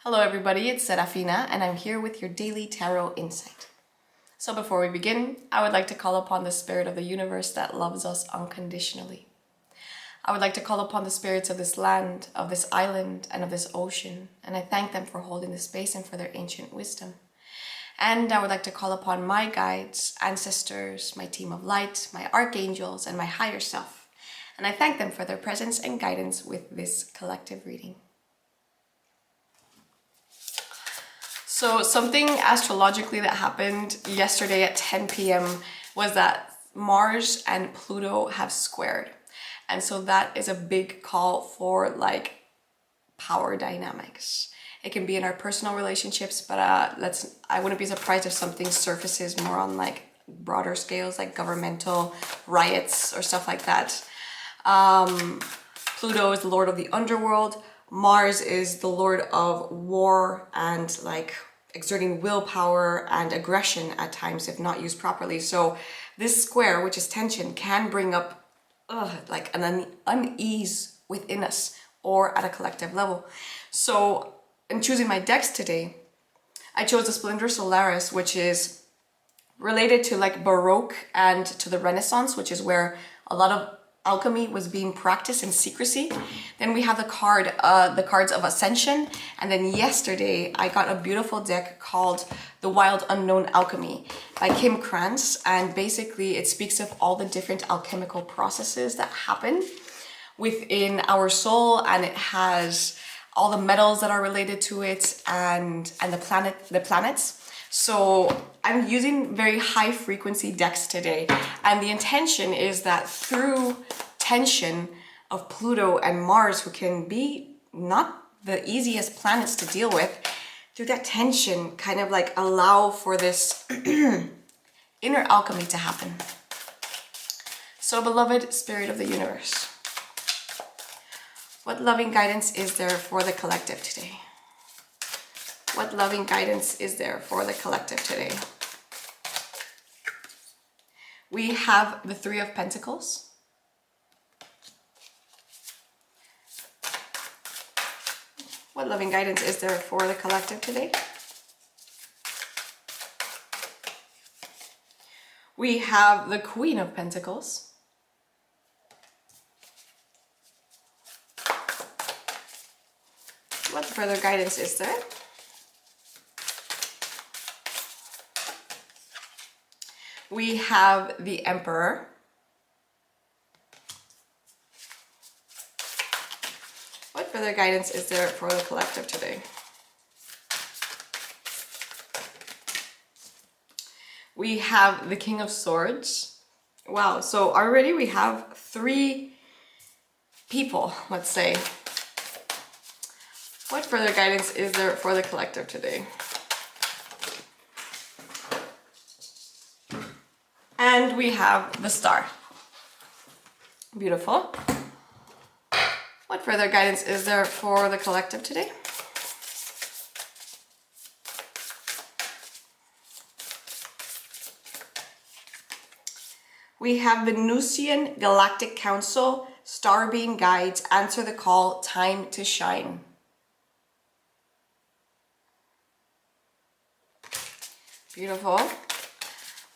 Hello everybody, it's Serafina and I'm here with your daily tarot insight. So before we begin, I would like to call upon the spirit of the universe that loves us unconditionally. I would like to call upon the spirits of this land, of this island, and of this ocean, and I thank them for holding the space and for their ancient wisdom. And I would like to call upon my guides, ancestors, my team of light, my archangels, and my higher self. And I thank them for their presence and guidance with this collective reading. So something astrologically that happened yesterday at 10 p.m. was that Mars and Pluto have squared. And so that is a big call for power dynamics. It can be in our personal relationships, but I wouldn't be surprised if something surfaces more on broader scales, like governmental riots or stuff like that. Pluto is the lord of the underworld. Mars is the lord of war and exerting willpower and aggression at times if not used properly. So this square, which is tension, can bring up an unease within us or at a collective level. So in choosing my decks today, I chose the Splendor Solaris, which is related to Baroque and to the Renaissance, which is where a lot of alchemy was being practiced in secrecy. Then we have the cards of Ascension. And then yesterday I got a beautiful deck called The Wild Unknown Alchemy by Kim Krantz. And basically it speaks of all the different alchemical processes that happen within our soul. And it has all the metals that are related to it and the planets. So I'm using very high frequency decks today, and the intention is that through tension of Pluto and Mars, who can be not the easiest planets to deal with, through that tension kind of allow for this inner alchemy to happen. So beloved spirit of the universe, what loving guidance is there for the collective today? What loving guidance is there for the collective today? We have the Three of Pentacles. What loving guidance is there for the collective today? We have the Queen of Pentacles. What further guidance is there? We have the Emperor. What further guidance is there for the collective today? We have the King of Swords. Wow, so already we have three people, let's say. What further guidance is there for the collective today? And we have the Star. Beautiful. What further guidance is there for the collective today? We have Venusian Galactic Council, Starbeam Guides, answer the call, time to shine. Beautiful.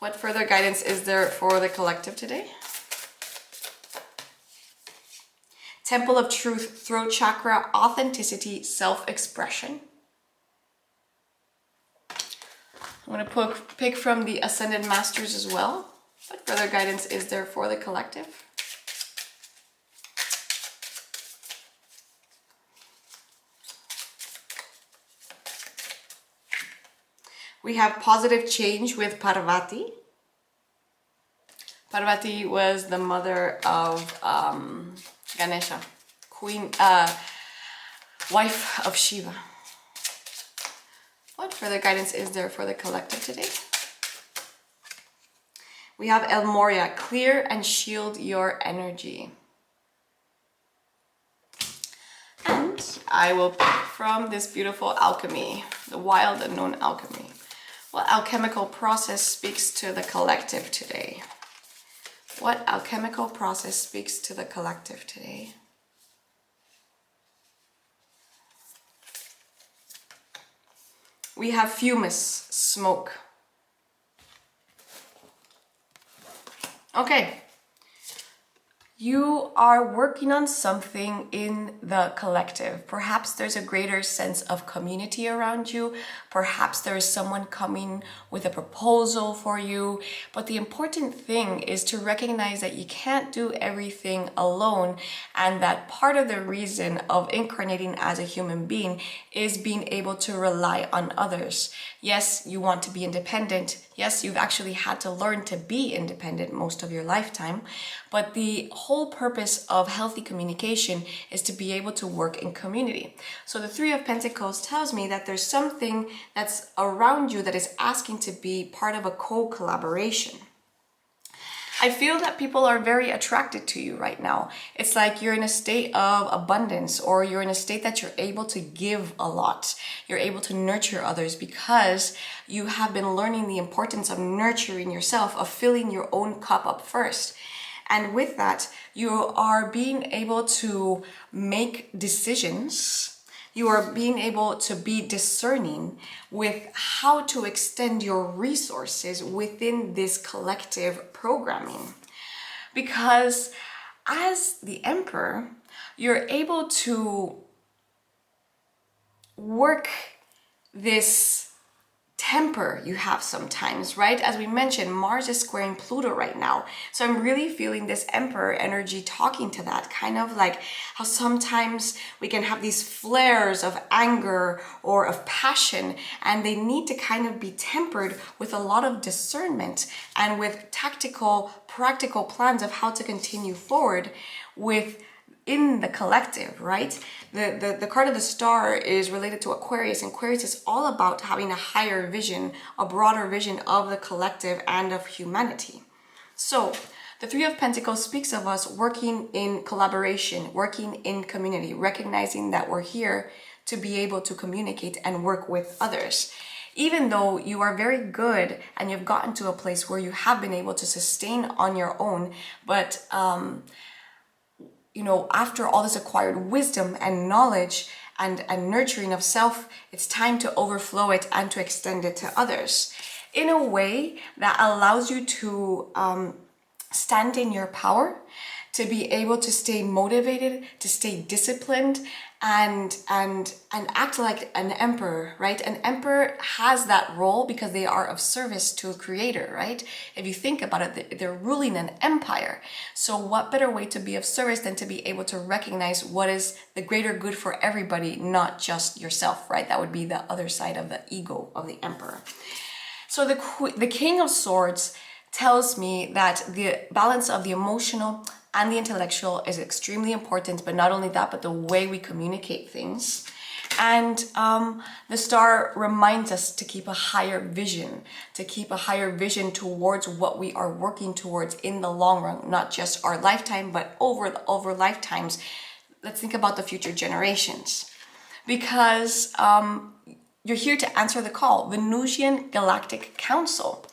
What further guidance is there for the collective today? Temple of Truth, Throat Chakra, Authenticity, Self-Expression. I'm going to pick from the Ascended Masters as well. What further guidance is there for the collective? We have Positive Change with Parvati. Parvati was the mother of Ganesha, wife of Shiva. What further guidance is there for the collective today? We have El Moria, clear and shield your energy. And I will pick from this beautiful alchemy, the Wild Unknown Alchemy. What alchemical process speaks to the collective today? What alchemical process speaks to the collective today? We have fumus, smoke. Okay. You are working on something in the collective. Perhaps there's a greater sense of community around you. Perhaps there is someone coming with a proposal for you. But the important thing is to recognize that you can't do everything alone, and that part of the reason of incarnating as a human being is being able to rely on others. Yes, you want to be independent. Yes, you've actually had to learn to be independent most of your lifetime. But the whole purpose of healthy communication is to be able to work in community. So the Three of Pentacles tells me that there's something that's around you that is asking to be part of a co-collaboration. I feel that people are very attracted to you right now. It's like you're in a state of abundance, or you're in a state that you're able to give a lot. You're able to nurture others because you have been learning the importance of nurturing yourself, of filling your own cup up first. And with that, you are being able to make decisions. You are being able to be discerning with how to extend your resources within this collective programming. Because as the Emperor, you're able to work this temper you have sometimes, right? As we mentioned, Mars is squaring Pluto right now. So I'm really feeling this Emperor energy talking to that, kind of like how sometimes we can have these flares of anger or of passion, and they need to kind of be tempered with a lot of discernment and with tactical, practical plans of how to continue forward in the collective, right? The card of the Star is related to Aquarius, and Aquarius is all about having a higher vision, a broader vision of the collective and of humanity. So the Three of Pentacles speaks of us working in collaboration, working in community, recognizing that we're here to be able to communicate and work with others. Even though you are very good and you've gotten to a place where you have been able to sustain on your own, but after all this acquired wisdom and knowledge and nurturing of self, it's time to overflow it and to extend it to others in a way that allows you to stand in your power, to be able to stay motivated, to stay disciplined, and act like an emperor, right? An emperor has that role because they are of service to a creator, right? If you think about it, they're ruling an empire. So what better way to be of service than to be able to recognize what is the greater good for everybody, not just yourself, right? That would be the other side of the ego of the emperor. So the King of Swords tells me that the balance of the emotional and the intellectual is extremely important, but not only that, but the way we communicate things. And the Star reminds us to keep a higher vision, towards what we are working towards in the long run, not just our lifetime, but over lifetimes. Let's think about the future generations, because you're here to answer the call. Venusian Galactic Council.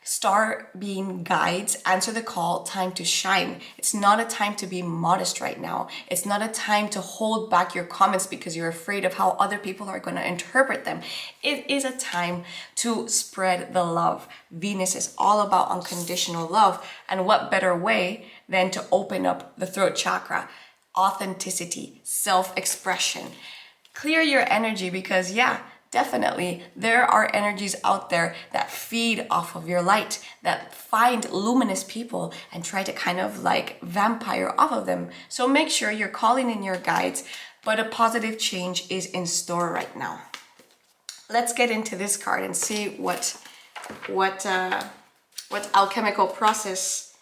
Star being guides, answer the call, time to shine. It's not a time to be modest right now. It's not a time to hold back your comments because you're afraid of how other people are going to interpret them. It is a time to spread the love. Venus is all about unconditional love. And what better way than to open up the throat chakra? Authenticity, self-expression. Clear your energy because definitely, there are energies out there that feed off of your light, that find luminous people and try to kind of like vampire off of them. So make sure you're calling in your guides, but a positive change is in store right now. Let's get into this card and see what alchemical process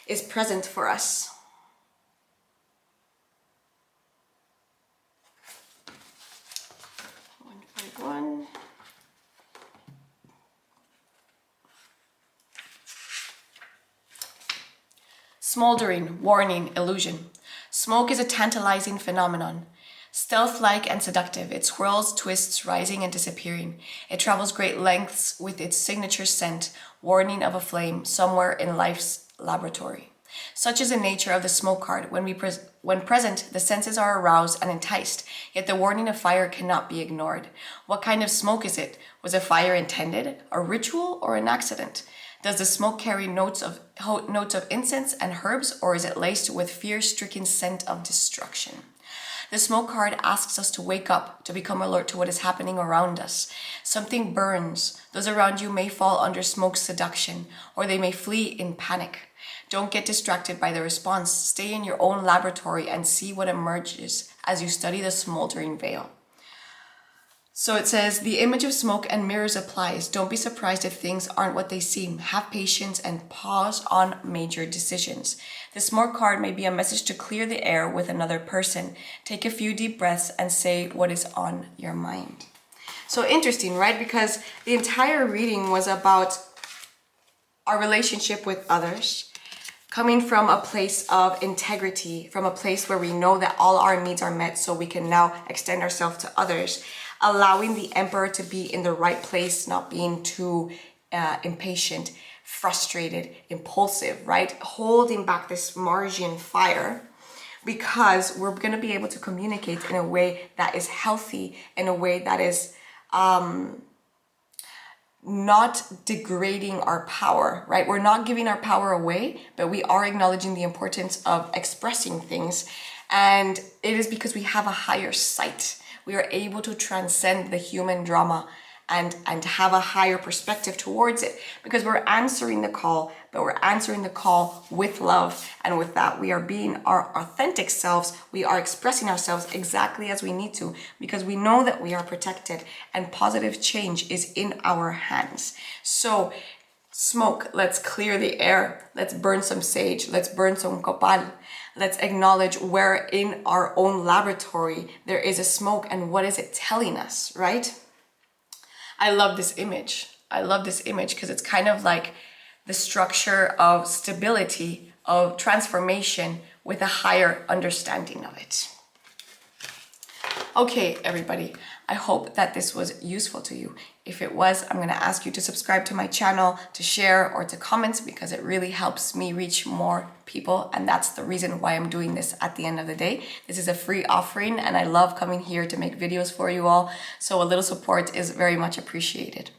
is present for us. One. Smoldering, warning, illusion. Smoke is a tantalizing phenomenon. Stealth-like and seductive, it swirls, twists, rising and disappearing. It travels great lengths with its signature scent, warning of a flame somewhere in life's laboratory. Such is the nature of the smoke card. When we When present, the senses are aroused and enticed, yet the warning of fire cannot be ignored. What kind of smoke is it? Was a fire intended, a ritual, or an accident? Does the smoke carry notes of incense and herbs, or is it laced with fear-stricken scent of destruction? The smoke card asks us to wake up, to become alert to what is happening around us. Something burns. Those around you may fall under smoke's seduction, or they may flee in panic. Don't get distracted by the response. Stay in your own laboratory and see what emerges as you study the smoldering veil. So it says, the image of smoke and mirrors applies. Don't be surprised if things aren't what they seem. Have patience and pause on major decisions. The smoke card may be a message to clear the air with another person. Take a few deep breaths and say what is on your mind. So interesting, right? Because the entire reading was about our relationship with others, coming from a place of integrity, from a place where we know that all our needs are met, so we can now extend ourselves to others, allowing the Emperor to be in the right place, not being too impatient, frustrated, impulsive, right? Holding back this Marsian fire, because we're going to be able to communicate in a way that is healthy, in a way that is not degrading our power, right? We're not giving our power away, but we are acknowledging the importance of expressing things. And it is because we have a higher sight. We are able to transcend the human drama and have a higher perspective towards it, because we're answering the call, but we're answering the call with love. And with that, we are being our authentic selves. We are expressing ourselves exactly as we need to, because we know that we are protected and positive change is in our hands. So smoke, let's clear the air. Let's burn some sage. Let's burn some copal. Let's acknowledge where in our own laboratory there is a smoke, and what is it telling us, right? I love this image. I love this image because it's kind of like the structure of stability, of transformation with a higher understanding of it. Okay, everybody, I hope that this was useful to you. If it was, I'm going to ask you to subscribe to my channel, to share, or to comment, because it really helps me reach more people. And that's the reason why I'm doing this at the end of the day. This is a free offering, and I love coming here to make videos for you all. So a little support is very much appreciated.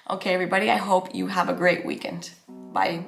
Okay, everybody, I hope you have a great weekend. Bye.